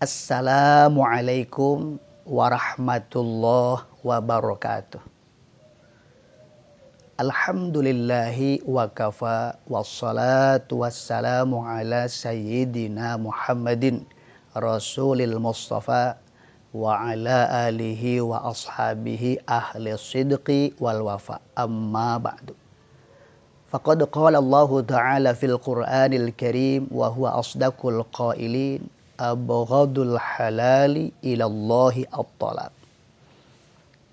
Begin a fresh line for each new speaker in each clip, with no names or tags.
Assalamualaikum warahmatullahi wabarakatuh. Alhamdulillahi wa kafa wassalatu wassalamu ala sayyidina Muhammadin Rasulil Mustafa wa ala alihi wa ashabihi ahli sidqi wal wafa. Amma ba'du. Faqad qala Allahu ta'ala fil Qur'anil Karim wa huwa asdaqul qailin abghadul halali ilallahi at-talaq.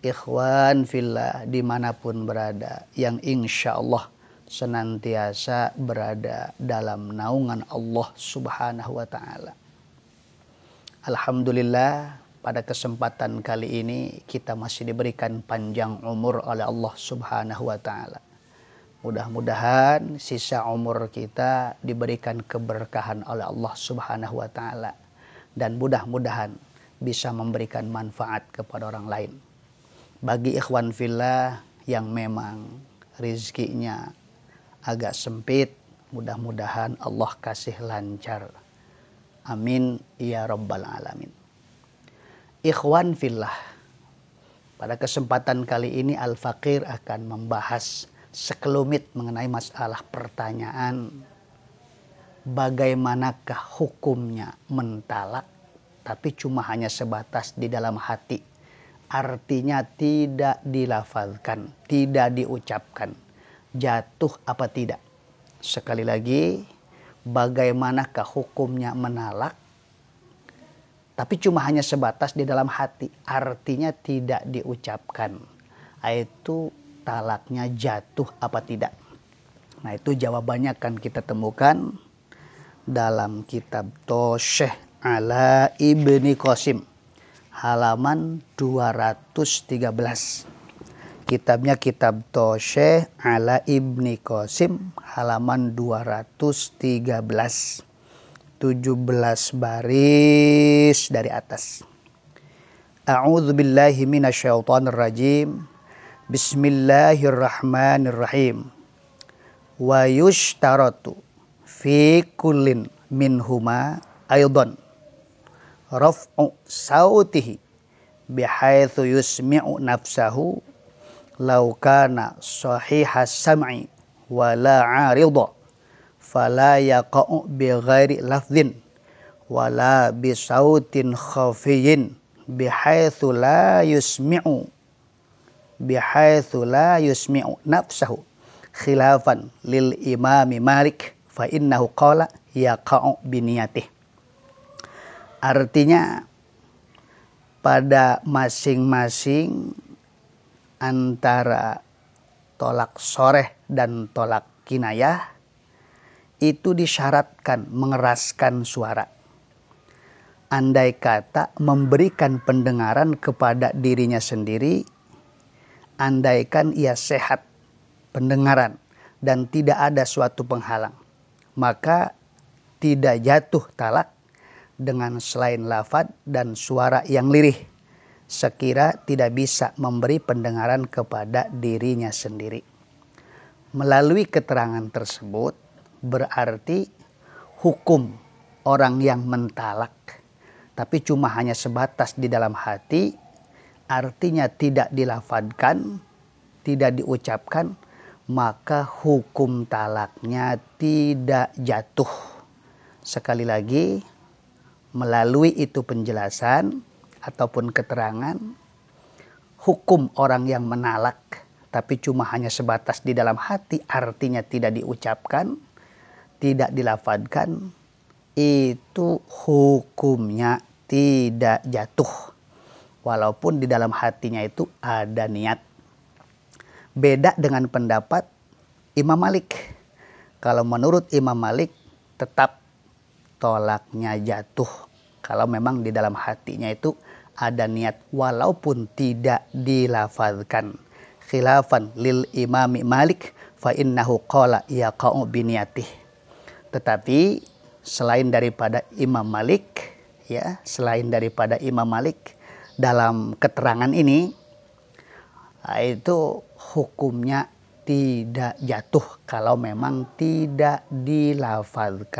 Ikhwan fillah dimanapun berada, yang insya Allah senantiasa berada dalam naungan Allah subhanahu wa ta'ala. Alhamdulillah, pada kesempatan kali ini kita masih diberikan panjang umur oleh Allah subhanahu wa ta'ala. Mudah-mudahan sisa umur kita diberikan keberkahan oleh Allah subhanahu wa ta'ala. Dan mudah-mudahan bisa memberikan manfaat kepada orang lain. Bagi ikhwan fillah yang memang rizkinya agak sempit, mudah-mudahan Allah kasih lancar. Amin ya rabbal alamin. Ikhwan fillah, pada kesempatan kali ini Al-Faqir akan membahas sekelumit mengenai masalah pertanyaan bagaimanakah hukumnya mentalak tapi cuma hanya sebatas di dalam hati. Artinya tidak dilafalkan, tidak diucapkan. Jatuh apa tidak? Sekali lagi, bagaimanakah hukumnya menalak tapi cuma hanya sebatas di dalam hati. Artinya tidak diucapkan. Itu talaknya jatuh apa tidak? Nah, itu jawabannya akan kita temukan dalam kitab Tosheh ala Ibni Qasim halaman 213. Kitabnya kitab Tosheh ala Ibni Qasim halaman 213. 17 baris dari atas. A'udzu billahi minasyaitonir rajim. Bismillahirrahmanirrahim. Wa yushtaratu fi kullin minhuma aidan raf'u sautihi bihaitsu yusmi'u nafsahu law kana sahihas sam'i wa la 'arida fala yaqa'u bi ghairi lafdhin wa la bi sautin khafiyyin bihaitsu la yusmi'u nafsahu khilafan lil imami Malik fa innahu qala yaqa'u bi niyatih. Artinya pada masing-masing antara tolak soreh dan tolak kinayah itu disyaratkan mengeraskan suara. Andai kata memberikan pendengaran kepada dirinya sendiri, andaikan ia sehat pendengaran dan tidak ada suatu penghalang, maka tidak jatuh talak dengan selain lafaz dan suara yang lirih, sekira tidak bisa memberi pendengaran kepada dirinya sendiri. Melalui keterangan tersebut berarti hukum orang yang mentalak tapi cuma hanya sebatas di dalam hati, artinya tidak dilafadzkan, tidak diucapkan, maka hukum talaknya tidak jatuh. Sekali lagi, melalui itu penjelasan ataupun keterangan, hukum orang yang menalak tapi cuma hanya sebatas di dalam hati, artinya tidak diucapkan, tidak dilafadzkan, itu hukumnya tidak jatuh. Walaupun di dalam hatinya itu ada niat. Beda dengan pendapat Imam Malik. Kalau menurut Imam Malik tetap tolaknya jatuh kalau memang di dalam hatinya itu ada niat walaupun tidak dilafazkan. Khilafan lil imami Malik fa innahu qala yaqa'u biniyatih. Tetapi selain daripada Imam Malik, dalam keterangan ini itu hukumnya tidak jatuh kalau memang tidak dilafazkan.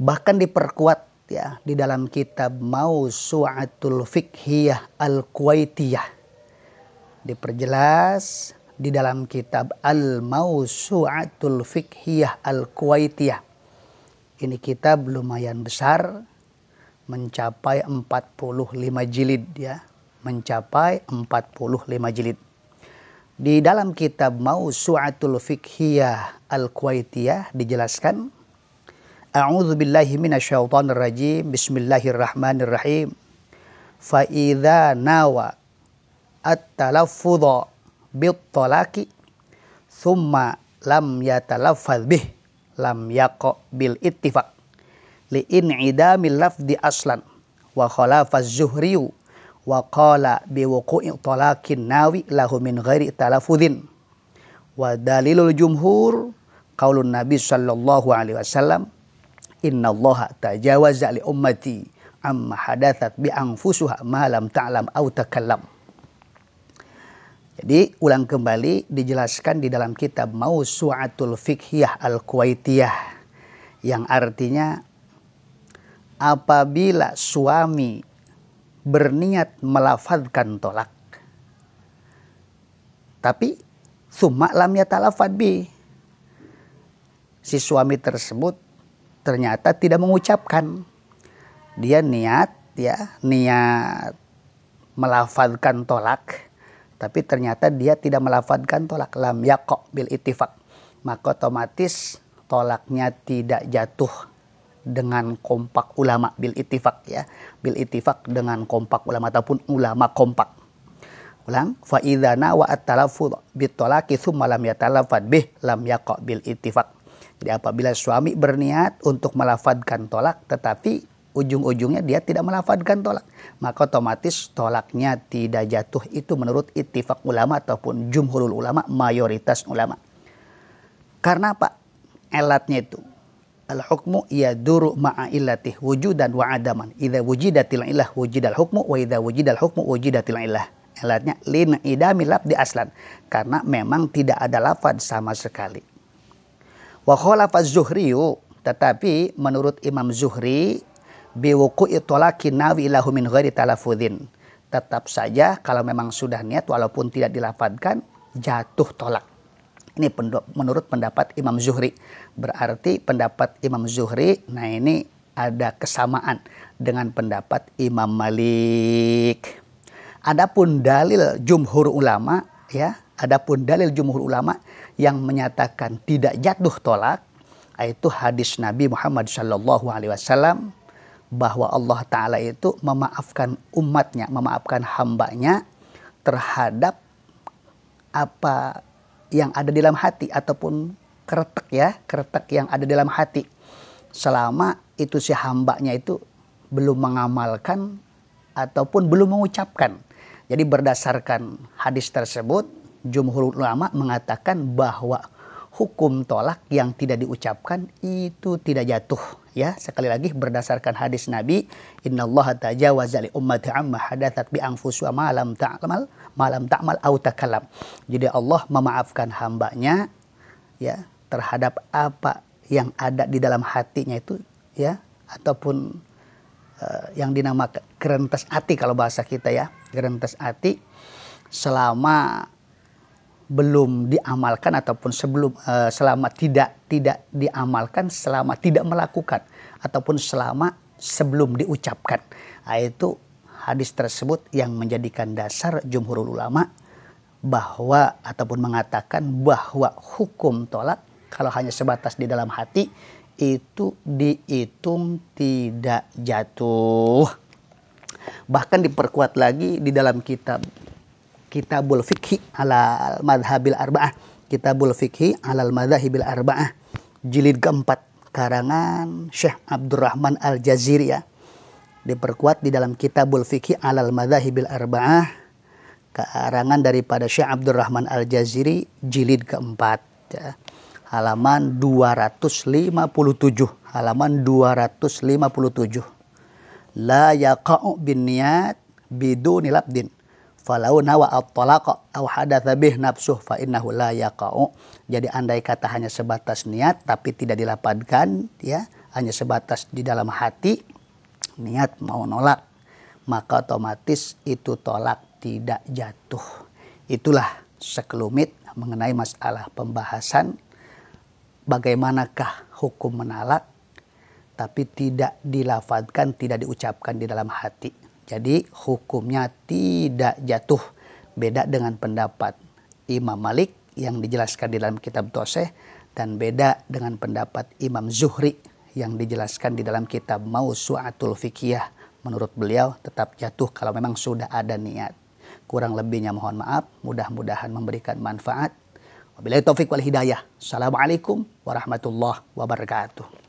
Bahkan diperkuat ya di dalam kitab Mausu'atul Fiqhiyah Al-Kuwaitiyah. Diperjelas di dalam kitab Al-Mausu'atul Fiqhiyah Al-Kuwaitiyah. Ini kitab lumayan besar, mencapai 45 jilid ya. Mencapai 45 jilid. Di dalam kitab Mausu'atul Fiqhiyah Al-Kuwaitiyah dijelaskan, A'udzu billahi minasyaitonir rajim. Bismillahirrahmanirrahim. Fa idza nawa at-talaffudha bit-talaqi thumma lam yatalaffaz bih lam yaqa bil ittifaq li in'idamil lafdi aslan wa khalafa az-Zuhri wa qala bi wuqu'i talaqin nawi lahu min ghairi talaffudhin wa dalilul jumhur qaulun nabi sallallahu alaihi wasallam innallaha tajawaza li ummati amma hadathat bi anfusuha ma lam ta'lam aw takallam. Jadi ulang kembali dijelaskan di dalam kitab Mausu'atul Fiqhiyah Al-Kuwaitiyah, yang artinya apabila suami berniat melafadzkan tolak tapi summa lam yatalafad bi, si suami tersebut ternyata tidak mengucapkan, dia niat melafadzkan tolak tapi ternyata dia tidak melafadzkan tolak, lam yaqa bil ittifaq, maka otomatis tolaknya tidak jatuh dengan kompak ulama, bil ittifaq ya, bil ittifaq dengan kompak ulama ataupun ulama kompak. Ulang, fa idza nawa at-talaffuz bit talaqi tsumma lam yatalaffad bih lam yaqa bil ittifaq. Jadi apabila suami berniat untuk melafadzkan tolak tetapi ujung-ujungnya dia tidak melafadzkan tolak, maka otomatis tolaknya tidak jatuh. Itu menurut ittifaq ulama ataupun jumhurul ulama, mayoritas ulama. Karena apa? Elatnya itu al-hukmu yaduru ma'a illatih wujudan wa adaman. Idza wujidatil illah wujidal hukmu wa idza wujidal hukmu wujidatil illah. Elatnya lin idami lafdi aslan, karena memang tidak ada lafaz sama sekali. Wa khalafa az-Zuhri, tetapi menurut Imam Zuhri biwuqu'i talaqin nawi lahu min ghairi talaffudhin, tetap saja kalau memang sudah niat walaupun tidak dilafadzkan jatuh tolak. Ini menurut pendapat Imam Zuhri. Berarti pendapat Imam Zuhri, nah ini ada kesamaan dengan pendapat Imam Malik. Adapun dalil jumhur ulama ya, adapun dalil jumhur ulama yang menyatakan tidak jatuh tolak, yaitu hadis Nabi Muhammad sallallahu alaihi wasallam bahwa Allah Ta'ala itu memaafkan umatnya, memaafkan hambanya terhadap apa yang ada di dalam hati ataupun kretek yang ada di dalam hati, selama itu si hambanya itu belum mengamalkan ataupun belum mengucapkan. Jadi berdasarkan hadis tersebut, jumhur ulama mengatakan bahwa hukum tolak yang tidak diucapkan itu tidak jatuh ya. Sekali lagi berdasarkan hadis Nabi, innallaha tajawaza li ummati amma hadathat bi anfusiha ma lam ta'mal aw takallam. Jadi Allah memaafkan hambanya ya terhadap apa yang ada di dalam hatinya itu ya, ataupun yang dinamakan gerentes hati kalau bahasa kita ya, gerentes hati, selama belum diamalkan ataupun selama tidak diamalkan, selama tidak melakukan ataupun selama sebelum diucapkan. Nah, itu hadis tersebut yang menjadikan dasar jumhurul ulama bahwa ataupun mengatakan bahwa hukum tolak kalau hanya sebatas di dalam hati itu dihitung tidak jatuh. Bahkan diperkuat lagi di dalam Kitabul Fiqhi alal madhabil arba'ah. Kitabul Fiqhi alal madhabil arba'ah. Jilid keempat. Karangan Syekh Abdurrahman Al-Jaziri ya. Diperkuat di dalam Kitabul Fiqhi alal madhabil arba'ah. Karangan daripada Syekh Abdurrahman Al-Jaziri. Jilid keempat. Ya. Halaman 257. Halaman 257. La yaqa'u bin niyat biduni labdin. Falau nawa at-talaqa aw hadatsa bih nafsuh fa innahu la yaqa'u. Jadi andai kata hanya sebatas niat tapi tidak dilapatkan ya, hanya sebatas di dalam hati, niat mau nolak, maka otomatis itu tolak tidak jatuh. Itulah sekelumit mengenai masalah pembahasan bagaimanakah hukum menolak tapi tidak dilafadzkan, tidak diucapkan di dalam hati. Jadi hukumnya tidak jatuh. Beda dengan pendapat Imam Malik yang dijelaskan di dalam kitab Toseh, dan beda dengan pendapat Imam Zuhri yang dijelaskan di dalam kitab Mausu'atul Fiqhiyah. Menurut beliau tetap jatuh kalau memang sudah ada niat. Kurang lebihnya mohon maaf, mudah-mudahan memberikan manfaat. Wabillahi taufik wal hidayah. Assalamualaikum warahmatullahi wabarakatuh.